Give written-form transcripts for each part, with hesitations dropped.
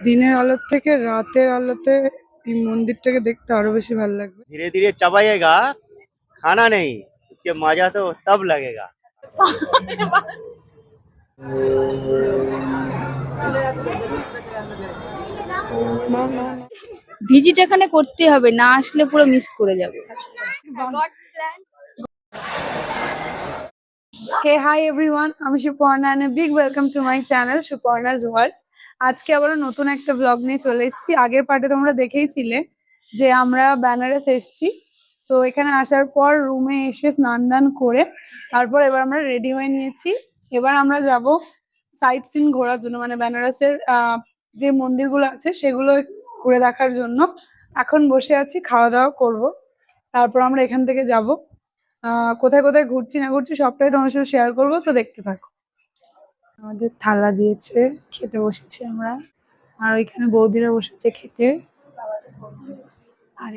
দিনের আলোর থেকে রাতের আলোতে এই মন্দিরটাকে দেখতে আরো বেশি ভালো লাগবে। धीरे धीरे चबाइएगा, खाना नहीं, इसके मजा तो तब लगेगा। না না না। ভিজিট এখানে করতে হবে, না আসলে পুরো মিস করে যাবে। হে হাই এভরিওয়ান, আমি Suparna and big welcome to my channel Suparna's world. আজকে আবারও নতুন একটা ব্লগ নিয়ে চলে এসেছি। আগের পার্টে তোমরা দেখেইছিলে যে আমরা বেনারস এসেছি। তো এখানে আসার পর রুমে এসে স্নান দান করে তারপর এবার আমরা রেডি হয়ে নিয়েছি। এবার আমরা যাব সাইট সিন ঘোরার জন্য, মানে বেনারসের যে মন্দিরগুলো আছে সেগুলো ঘুরে দেখার জন্য। এখন বসে আছি, খাওয়া দাওয়া করব, তারপর আমরা এখান থেকে যাব। কোথায় কোথায় ঘুরছি না ঘুরছি সবটাই তোমার সাথে শেয়ার করবো, তো দেখতে থাকো। আমাদের থালা দিয়েছে, খেতে বসেছি আমরা, আর ওইখানে বৌদিরা বসেছে খেতে। আর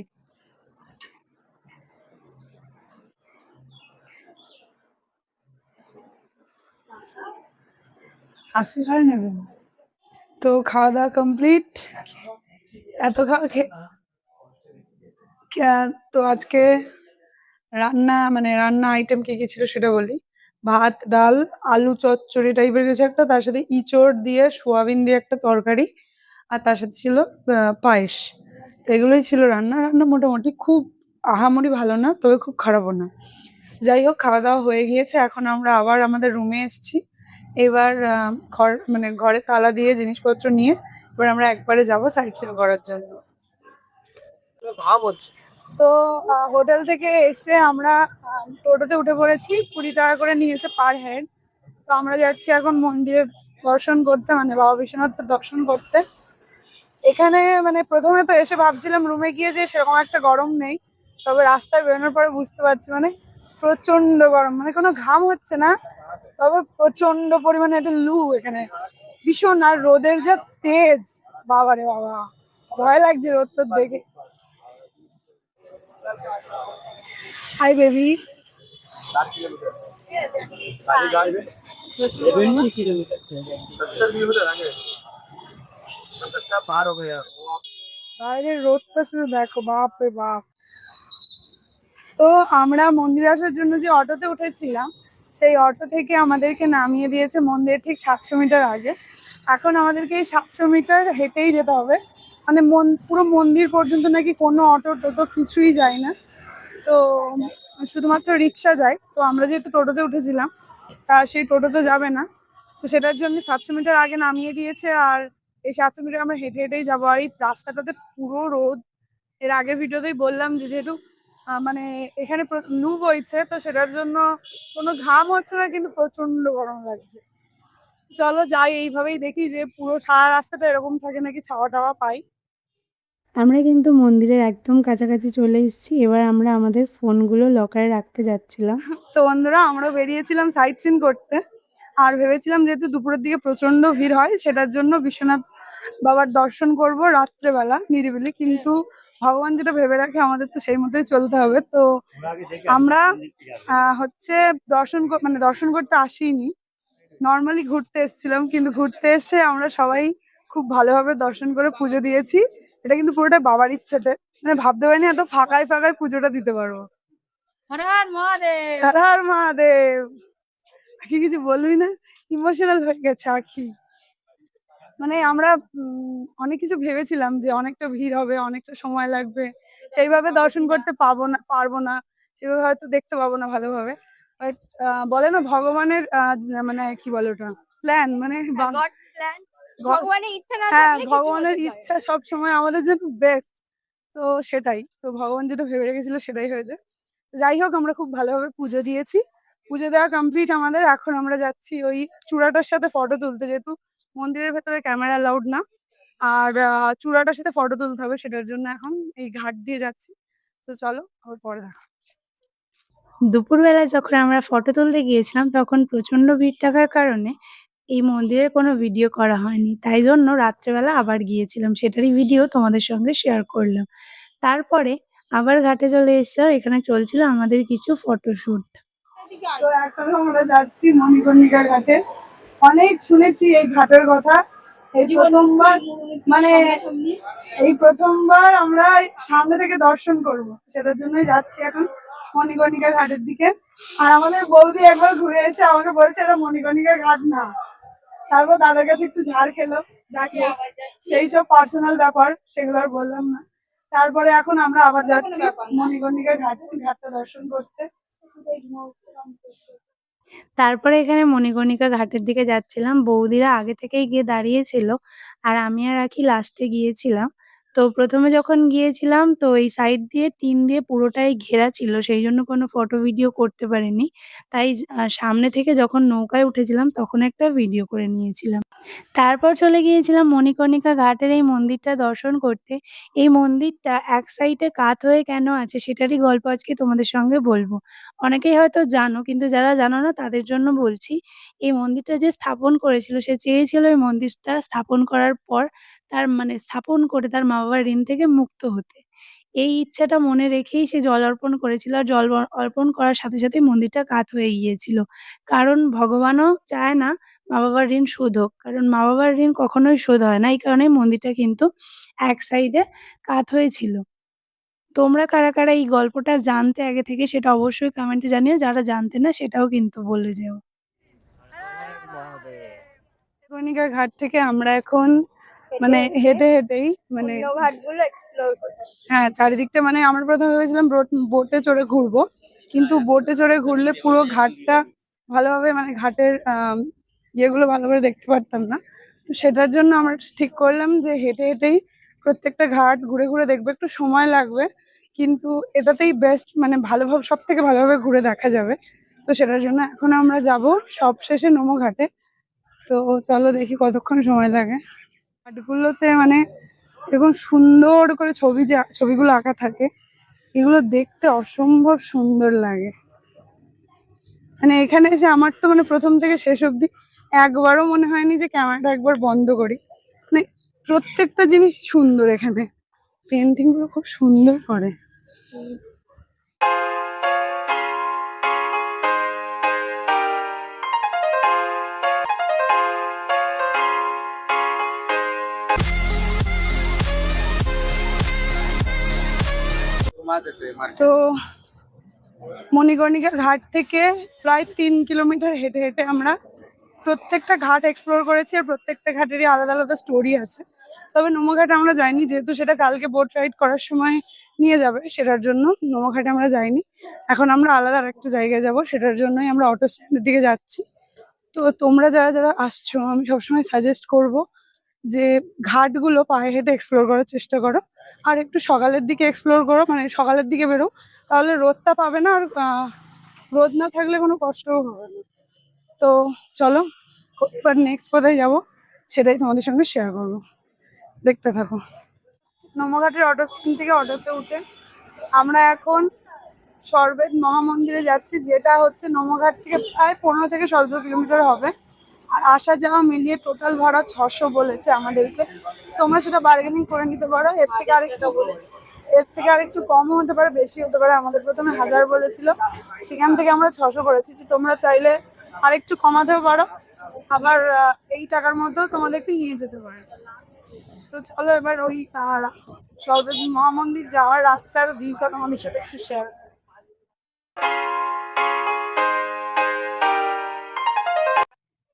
শাস্তি ছাড়া নেবেন। তো খাওয়া দাওয়া কমপ্লিট, এত খাওয়া তো আজকে রান্না আইটেম কি কি ছিল সেটা বলি। ভাত, ডাল, আলু চচ্চড়ি টাইপের কিছু একটা, তার সাথে ইঁচড় দিয়ে সোয়াবিন দিয়ে একটা তরকারি, আর তার সাথে ছিল পায়েস। তো এগুলোই ছিল রান্না। রান্না মোটামুটি খুব আহামরি ভালো না, তবে খুব খারাপও না। যাই হোক, খাওয়া দাওয়া হয়ে গিয়েছে, এখন আমরা আবার আমাদের রুমে এসেছি। এবার ঘরে তালা দিয়ে জিনিসপত্র নিয়ে এবার আমরা একবারে যাব সাইট সিন করার জন্য। তো হোটেল থেকে এসে আমরা টোটোতে উঠে পড়েছি, 20 টাকা করে নিয়েছে পার হেড। তো আমরা যাচ্ছি এখন মন্দিরে দর্শন করতে, মানে বাবা বিশ্বনাথের দর্শন করতে। এখানে মানে প্রথমে তো এসে ভাবছিলাম রুমে গিয়ে যে সেরকম একটা গরম নেই, তবে রাস্তায় বেরোনোর পরে বুঝতে পারছি মানে প্রচন্ড গরম, মানে কোনো ঘাম হচ্ছে না, তবে প্রচন্ড পরিমাণে একটা লু এখানে ভীষণ। আর রোদের যা তেজ, বাবারে বাবা, ভয় লাগছে রোদ তোদ দেখে। Hi baby. বাইরের রোদটা শুধু দেখো, বাপ রে বাপ। তো আমরা মন্দিরে আসার জন্য যে অটোতে উঠেছিলাম, সেই অটো থেকে আমাদেরকে নামিয়ে দিয়েছে মন্দিরের ঠিক 700 মিটার আগে। এখন আমাদেরকে এই 700 মিটার হেঁটেই যেতে হবে, মানে পুরো মন্দির পর্যন্ত নাকি কোনো অটো টোটো কিছুই যায় না। তো শুধুমাত্র রিক্সা যায়। তো আমরা যেহেতু টোটোতে উঠেছিলাম, তা সেই টোটোতে যাবে না, তো সেটার জন্য 700 মিটার আগে নামিয়ে দিয়েছে। আর এই 700 মিটার আমরা হেঁটে হেঁটেই যাবো। আর এই রাস্তাটাতে পুরো রোদ। এর আগের ভিডিওতেই বললাম যে যেহেতু মানে এখানে লু বইছে, তো সেটার জন্য কোনো ঘাম হচ্ছে না, কিন্তু প্রচন্ড গরম লাগছে। চলো যাই, এইভাবেই দেখি যে পুরো সারা রাস্তাটা এরকম থাকে নাকি ছাওয়া টাওয়া পাই। আমরা কিন্তু মন্দিরের একদম কাছাকাছি চলে এসেছি। এবার আমরা আমাদের ফোনগুলো লকারে রাখতে যাচ্ছিলাম। তো বন্ধুরা, আমরাও বেরিয়েছিলাম সাইট সিন করতে, আর ভেবেছিলাম যেহেতু দুপুরের দিকে প্রচন্ড ভিড় হয়, সেটার জন্য বিশ্বনাথ বাবার দর্শন করব রাত্রেবেলা নিরিবিলি। কিন্তু ভগবান যেটা ভেবে রাখে আমাদের তো সেই মতোই চলতে হবে। তো আমরা হচ্ছে দর্শন করতে আসিনি, নর্মালি ঘুরতে এসেছিলাম। কিন্তু ঘুরতে এসে আমরা সবাই খুব ভালোভাবে দর্শন করে পুজো দিয়েছি। এটা কিন্তু পুরোটা বাবার ইচ্ছাতে, মানে ভাবতে পারিনি এত ফাঁকায় ফাঁকায় পুজোটা দিতে পারবো। হর হর মহাদেব। হর হর মহাদেব। আখি কিছু বলবি না, ইমোশনাল হয়ে গেছে আখি। মানে আমরা অনেক কিছু ভেবেছিলাম যে অনেকটা ভিড় হবে, অনেকটা সময় লাগবে, সেইভাবে দর্শন করতে পারবো না, সেভাবে হয়তো দেখতে পাবো না ভালোভাবে। বাট বলে না ভগবানের মানে কি বলে ওটা, প্ল্যান, মানে ভগবানের ইচ্ছা না হ্যাঁ, থাকলে কিছু ভগবানের হতে চায় ইচ্ছা সব সময় আমাদের জন্য বেস্ট। তো সেটাই, তো ভগবান যেটা ভেবে রেখেছিল সেটাই হয়েছে। যাই হোক, আমরা খুব ভালোভাবে পুজো দিয়েছি। পুজো দেওয়া কমপ্লিট আমাদের। এখন আমরা যাচ্ছি ওই চূড়াটার সাথে ফটো তুলতে, যেহেতু মন্দিরের ভেতরে ক্যামেরা অ্যালাউড না। আর চূড়াটার সাথে ফটো তুলতে হবে, সেটার জন্য এখন এই ঘাট দিয়ে যাচ্ছি। তো চলো, আবার পরে দেখা হচ্ছে। দুপুরবেলা যখন আমরা ফটো তুলতে গিয়েছিলাম তখন প্রচণ্ড ভিড় থাকার কারণে এই মন্দিরের কোনো ভিডিও করা হয়নি। তাই জন্য রাত্রেবেলা আবার গিয়েছিলাম, সেটারই ভিডিও তোমাদের সঙ্গে শেয়ার করলাম। তারপরে আবার ঘাটে চলে এসেছিলাম, এখানে চলছিল আমাদের কিছু ফটোশ্যুট। তো এখন আমরা যাচ্ছি মণিকর্ণিকা ঘাটে। অনেক শুনেছি এই ঘাটের কথা, এই প্রথমবার মানে এই প্রথমবার আমরা সামনে থেকে দর্শন করব, সেটার জন্যই যাচ্ছি এখন মণিকর্ণিকা ঘাটের দিকে। আর আমাদের বৌদি একবার ঘুরে এসে আমাকে বলছে এটা মণিকর্ণিকা ঘাট না। তারপর দাদার কাছে একটু ঝাড় খেলো, যাকে সেই সব পার্সোনাল ব্যাপার, সেগুলো আর বললাম না। তারপরে এখন আমরা আবার যাচ্ছি মণিকর্ণিকা ঘাটটা দর্শন করতে। তারপরে এখানে মণিকর্ণিকা ঘাটের দিকে যাচ্ছিলাম। বৌদিরা আগে থেকেই গিয়ে দাঁড়িয়েছিল আর আমি আর রাখি লাস্টে গিয়েছিলাম। তো প্রথমে যখন গিয়েছিলাম তো এই সাইড দিয়ে টিন দিয়ে পুরোটাই ঘেরা ছিল, সেই জন্য কোনো ফটো ভিডিও করতে পারিনি। তাই সামনে থেকে যখন নৌকায় উঠেছিলাম তখন একটা ভিডিও করে নিয়েছিলাম। তারপর চলে গিয়েছিলাম মণিকর্ণিকা ঘাটের এই মন্দিরটা দর্শন করতে। এই মন্দিরটা এক সাইডে কাত হয়ে কেন আছে সেটারই গল্প আজকে তোমাদের সঙ্গে বলবো। অনেকেই হয়তো জানো, কিন্তু যারা জানো না তাদের জন্য বলছি। এই মন্দিরটা যে স্থাপন করেছিল সে চেয়েছিল এই মন্দিরটা স্থাপন করার পর তার মানে স্থাপন করে তার মা-বাবার ঋণ থেকে মুক্ত হতে। এই ইচ্ছাটা মনে রেখেই সে জল অর্পণ করেছিল আর জল অর্পণ করার সাথে সাথেই মন্দিরটা কাত হয়ে গিয়েছিল। কারণ ভগবানও চায় না মা-বাবার ঋণ শোধ হোক। কারণ মা-বাবার ঋণ কখনোই শোধ হয় না। এই কারণেই মন্দিরটা কিন্তু এক সাইডে কাত হয়েছিল। তোমরা কারা, কারা এই গল্পটা জানতে আগে থেকে সেটা অবশ্যই কমেন্টে জানিও। যারা জানতে না সেটাও কিন্তু বলে যেও। মণিকর্ণিকা ঘাট থেকে আমরা এখন মানে হেঁটেই মানে ঘাটগুলো এক্সপ্লোর করছি। হ্যাঁ, চারিদিকটা মানে আমরা প্রথমে ভেবেছিলাম বোটে চড়ে ঘুরবো, কিন্তু বোটে চড়ে ঘুরলে পুরো ঘাটটা ভালোভাবে মানে ঘাটের ইয়েগুলো ভালো করে দেখতে পারতাম না। তো সেটার জন্য আমরা ঠিক করলাম যে হেঁটেই প্রত্যেকটা ঘাট ঘুরে ঘুরে দেখবো। একটু সময় লাগবে, কিন্তু এটাতেই বেস্ট মানে ভালোভাবে সব থেকে ভালোভাবে ঘুরে দেখা যাবে। তো সেটার জন্য এখন আমরা যাব সব শেষে নোমো ঘাটে। তো চলো দেখি কতক্ষণ সময় লাগে। ঘাটগুলোতে মানে এরকম সুন্দর করে ছবিগুলো আঁকা থাকে, এগুলো দেখতে অসম্ভব সুন্দর লাগে। মানে এখানে এসে আমার তো মানে প্রথম থেকে শেষ অবধি একবারও মনে হয়নি যে ক্যামেরাটা একবার বন্ধ করি। মানে প্রত্যেকটা জিনিস সুন্দর, এখানে পেন্টিং গুলো খুব সুন্দর করে। তো মণিকর্ণিকা ঘাট থেকে প্রায় 3 কিলোমিটার হেঁটে আমরা প্রত্যেকটা ঘাট এক্সপ্লোর করেছি, আর প্রত্যেকটা ঘাটেরই আলাদা আলাদা স্টোরি আছে। তবে নোমো ঘাটে আমরা যাইনি, যেহেতু সেটা কালকে বোট রাইড করার সময় নিয়ে যাবে, সেটার জন্য নোমো ঘাটে আমরা যাইনি। এখন আমরা আলাদা আরেকটা জায়গায় যাব, সেটার জন্যই আমরা অটো স্ট্যান্ডের দিকে যাচ্ছি। তো তোমরা যারা যারা আসছো আমি সবসময় সাজেস্ট করব যে ঘাটগুলো পায়ে হেঁটে এক্সপ্লোর করার চেষ্টা করো, আর একটু সকালের দিকে এক্সপ্লোর করো, মানে সকালের দিকে বেরো, তাহলে রোদটা পাবে না। আর রোদ না থাকলে কোনো কষ্টও হবে না। তো চলো এবার নেক্সট কোথায় যাবো সেটাই তোমাদের সঙ্গে শেয়ার করবো, দেখতে থাকো। নোমাঘাটের অটো স্ট্যান্ড থেকে অটোতে উঠে আমরা এখন সরবেদ মহামন্দিরে যাচ্ছি, যেটা হচ্ছে নোমাঘাট থেকে প্রায় 15 থেকে 17 কিলোমিটার হবে। আর আসা যাওয়া মিলিয়ে টোটাল ভাড়া 600 বলেছে আমাদেরকে। তোমরা সেটা বার্গেনিং করে নিতে পারো, এর থেকে আরেকটু কমও হতে পারে, বেশি হতে পারে। আমাদের প্রথমে 1000 বলেছিল, সেখান থেকে আমরা 600 করেছি। তো তোমরা চাইলে আরেকটু কমাতেও পারো, আবার এই টাকার মধ্যেও তোমাদেরকে নিয়ে যেতে পারে। তো চলো এবার ওই সরবেদ মহামন্দির যাওয়ার রাস্তার ভিউটা তোমাদের সাথে একটু শেয়ার।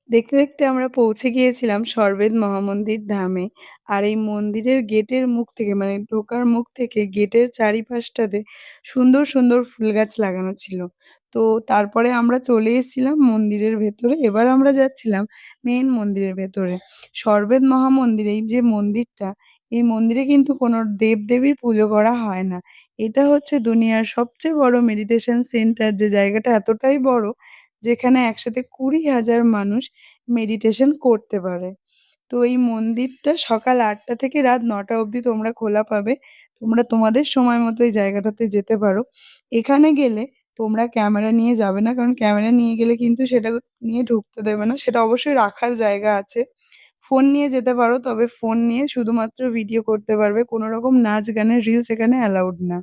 দেখতে দেখতে আমরা পৌঁছে গিয়েছিলাম সরবেদ মহামন্দির ধামে। আর এই মন্দিরের গেটের মুখ থেকে মানে ঢোকার মুখ থেকে গেটের চারিপাশটাতে সুন্দর সুন্দর ফুল গাছ লাগানো ছিল। তো তারপরে আমরা চলে এসেছিলাম মন্দিরের ভেতরে। এবার আমরা যাচ্ছিলাম মেন মন্দিরের ভেতরে। সরবেদ মহামন্দির এই যে মন্দিরটা, এই মন্দিরে কিন্তু কোনো দেবদেবীর পুজো করা হয় না। এটা হচ্ছে দুনিয়ার সবচেয়ে বড় মেডিটেশন সেন্টার, যে জায়গাটা এতটাই বড় যেখানে একসাথে 20,000 মানুষ মেডিটেশন করতে পারে। তো এই মন্দিরটা সকাল 8টা থেকে রাত 9টা অবধি তোমরা খোলা পাবে। তোমরা তোমাদের সময় মতো এই জায়গাটাতে যেতে পারো। এখানে গেলে তোমরা ক্যামেরা নিয়ে যাবে না, কারণ ক্যামেরা নিয়ে গেলে কিন্তু সেটা নিয়ে ঢুকতে দেবে না। সেটা অবশ্যই রাখার জায়গা আছে। ফোন নিয়ে যেতে পারো, তবে ফোন নিয়ে শুধুমাত্র ভিডিও করতে পারবে। কোনো রকম নাচ গানের রিলস এখানে অ্যালাউড না।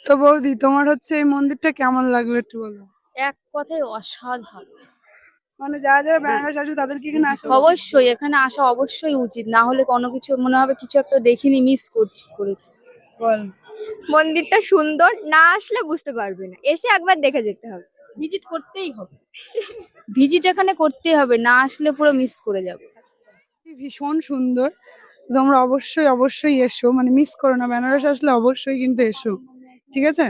তো বৌদি, তোমার হচ্ছে এই মন্দিরটা কেমন লাগলো একটু বলো। এক কথায় অসাধারণ। মানে যারা যারা বেনারস আসবে তাদেরকে এখানে আসা উচিত। অবশ্যই এখানে আসা অবশ্যই উচিত, না হলে কোনো কিছু মনে হবে কিছু একটা দেখিনি, মিস করেছি। বল। মন্দিরটা সুন্দর, না আসলে বুঝতে পারবে না, এসে একবার দেখে যেতে হবে। ভিজিট করতেই হবে, ভিজিট এখানে করতেই হবে, না আসলে পুরো মিস করে যাবে। ভীষণ সুন্দর। তোমরা অবশ্যই অবশ্যই এসো, মানে মিস করো না, বেনারস আসলে অবশ্যই কিন্তু এসো, ঠিক আছে?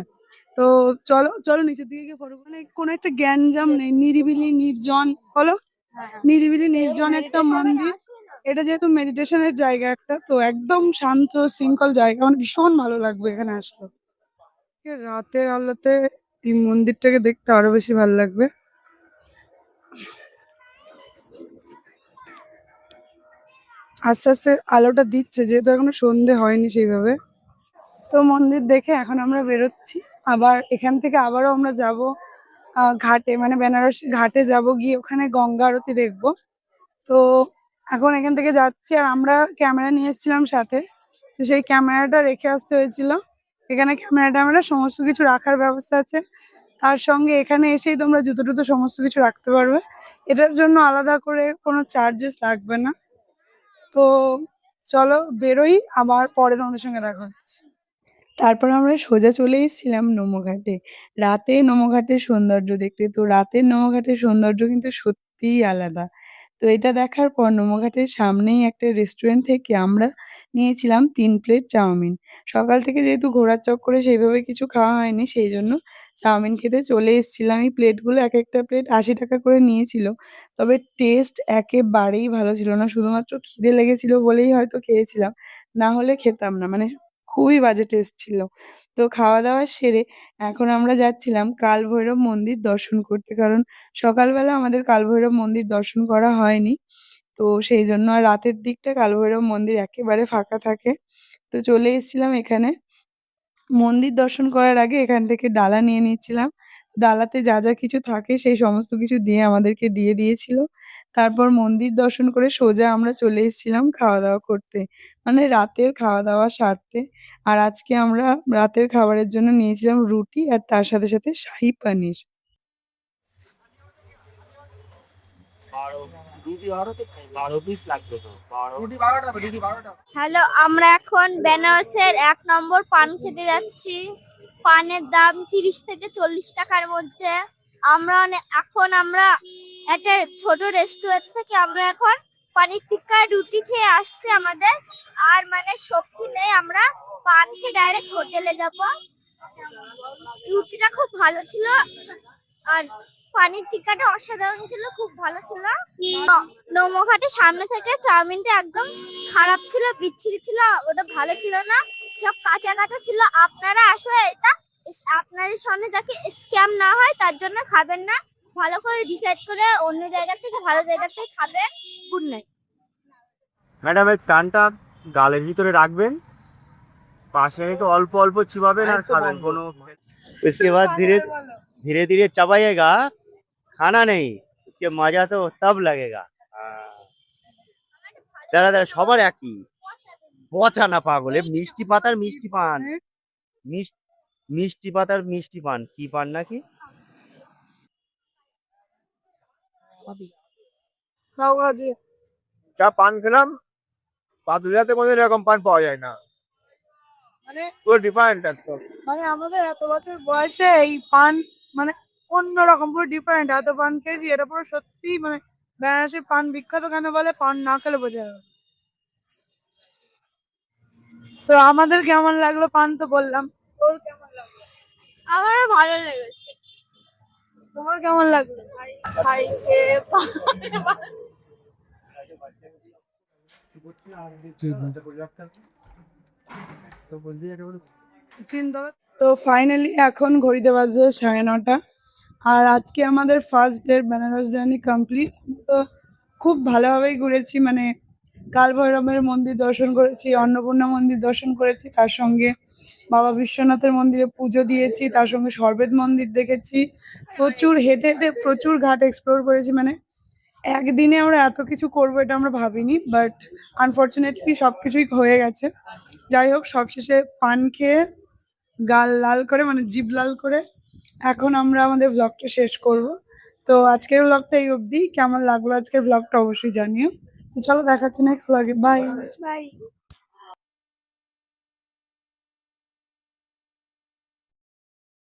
তো চলো চলো নিচের দিকে গিয়ে ফটো, মানে কোনো একটা গ্যাঞ্জাম নেই, নিরিবিলি নির্জন, বলো, নিরিবিলি নির্জন একটা মন্দির। এটা যেহেতু মেডিটেশনের জায়গা একটা, তো একদম শান্ত শৃঙ্খল জায়গা, মানে ভীষণ ভালো লাগবে এখানে আসলে। রাতের আলোতে এই মন্দিরটাকে দেখতে আরো বেশি ভালো লাগবে। আস্তে আস্তে আলোটা দিচ্ছে, যেহেতু এখনো সন্ধে হয়নি সেইভাবে। তো মন্দির দেখে এখন আমরা বেরোচ্ছি, আবার এখান থেকে আবারও আমরা যাব ঘাটে, মানে বেনারসি ঘাটে যাব, গিয়ে ওখানে গঙ্গা আরতি দেখবো। তো এখন এখান থেকে যাচ্ছি, আর আমরা ক্যামেরা নিয়ে এসেছিলাম সাথে, তো সেই ক্যামেরাটা রেখে আসতে হয়েছিল। এখানে ক্যামেরা সমস্ত কিছু রাখার ব্যবস্থা আছে, তার সঙ্গে এখানে এসেই তোমরা জুতো টুতো সমস্ত কিছু রাখতে পারবে, এটার জন্য আলাদা করে কোনো চার্জেস লাগবে না। তো চলো বেরোই, আবার পরে তোমাদের সঙ্গে দেখা হচ্ছে। তারপর আমরা সোজা চলে এসেছিলাম নোমঘাটে। রাতে নোমঘাটের সৌন্দর্য দেখতে। তো রাতের নোমঘাটের সৌন্দর্য কিন্তু সত্যিই আলাদা। তো এটা দেখার পর নোমঘাটের সামনেই একটা রেস্টুরেন্ট থেকে আমরা নিয়েছিলাম ৩ প্লেট চাউমিন। সকাল থেকে যেহেতু ঘোরার চক্করে সেইভাবে কিছু খাওয়া হয়নি, সেই জন্য চাউমিন খেতে চলে এসেছিলাম। এই প্লেটগুলো একেকটা প্লেট ৳৮০ করে নিয়েছিল। তবে টেস্ট একেবারেই ভালো ছিল না। শুধুমাত্র খিদে লেগেছিল বলেই হয়তো খেয়েছিলাম। না হলে খেতাম না। মানে খুবই বাজে টেস্ট ছিল। তো খাওয়া-দাওয়া সেরে এখন আমরা যাচ্ছিলাম কালভৈরব মন্দির দর্শন করতে। কারণ সকালবেলা আমাদের কালভৈরব মন্দির দর্শন করা হয়নি। তো সেইজন্য আর রাতের দিকটা কালভৈরব মন্দির একেবারে ফাঁকা থাকে। তো চলে এসেছিলাম এখানে। মন্দির দর্শন করার আগে এখান থেকে ডালা নিয়ে নিচ্ছিলাম। ডালাতে যা যা কিছু থাকে সেই সমস্ত কিছু দিয়ে আমাদেরকে দিয়ে দিয়েছিল। তারপর মন্দির দর্শন করে সোজা আমরা চলে এসেছিলাম খাওয়া-দাওয়া করতে। মানে রাতের খাওয়া-দাওয়া সারতে। আর আজকে আমরা রাতের খাবারের জন্য নিয়েছিলাম রুটি, আর তার সাথে সাথে শাহী পানির। হ্যালো, আমরা এখন বেনারসের ১ নম্বর পান খেতে যাচ্ছি। পানের দাম ৩০ থেকে ৪০ টাকার মধ্যে। এখন আমরা একটা ছোট রেস্টুরেন্ট থেকে আমরা এখন পানির টিক্কা রুটি খেয়ে আসছি আমাদের। আর মানে শক্তি নেই, আমরা পান খেয়ে ডাইরেক্ট হোটেলে যাব। রুটিটা খুব ভালো ছিল, আর পানির টিক্কাটা অসাধারণ ছিল, খুব ভালো ছিল। নৌমঘাটের সামনে থেকে চাউমিনটা একদম খারাপ ছিল, বিচ্ছিরি ছিল, ওটা ভালো ছিল না, সব কাঁচা কাঁচা ছিল। আপনারা আসলে এটা আপনাদের সামনে যাতে স্ক্যাম না হয় তার জন্য খাবেন না, ভালো করে ডিসাইড করে অন্য জায়গা থেকে ভালো জায়গা থেকে খাবেন। Good night. ম্যাডাম এই কানটা গালের ভিতরে রাখবেন, পাশে রেখে অল্প অল্প চিবাবেন আর খাবেন। কোনো इसके बाद धीरे धीरे धीरे चबाइएगा, खाना नहीं, इसके मजा तो तब लगेगा। দাঁড়া দাঁড়া, সবার একই পচা না পাগল, এ মিষ্টি পাতার মিষ্টি পান, মিষ্টি পাতার মিষ্টি পান, কি পান নাকি? যা পান খেলাম, পাতুলিয়াতে কোনো এরকম পান পাওয়া যায় না, মানে পুরো ডিফারেন্ট একদম। মানে আমাদের এত বছর বয়সে এই পান মানে অন্যরকম, পুরো ডিফারেন্ট। এত পান খেয়েছি, এটা পুরো সত্যি, মানে বেনারসের পান বিখ্যাত কেন বলে, পান না খেলে বোঝা যাবে। তো আমাদের কেমন লাগলো পান তো বললাম, তোর কেমন লাগলো? আমারও ভালো লেগেছে। তোমার কেমন লাগলো? তো ফাইনালি এখন ঘড়িতে বাজে 9:30, আর আজকে আমাদের first day Benares journey complete. তো খুব ভালোভাবেই ঘুরেছি, মানে কাল ভৈরবের মন্দির দর্শন করেছি, অন্নপূর্ণা মন্দির দর্শন করেছি, তার সঙ্গে বাবা বিশ্বনাথের মন্দিরে পুজো দিয়েছি, তার সঙ্গে সরবেদ মন্দির দেখেছি। প্রচুর হেঁটে হেঁটে প্রচুর ঘাট এক্সপ্লোর করেছি। মানে একদিনে আমরা এত কিছু করবো এটা আমরা ভাবিনি, বাট আনফর্চুনেটলি সব কিছুই হয়ে গেছে। যাই হোক, সবশেষে পান খেয়ে গাল লাল করে মানে জিভ লাল করে এখন আমরা আমাদের ব্লগটা শেষ করব। তো আজকের ব্লগটা এই অবধি। কেমন লাগলো আজকের ব্লগটা অবশ্যই জানিও। তো চলো দেখাচ্ছি নেক্সট ব্লগে। বাই। বাই।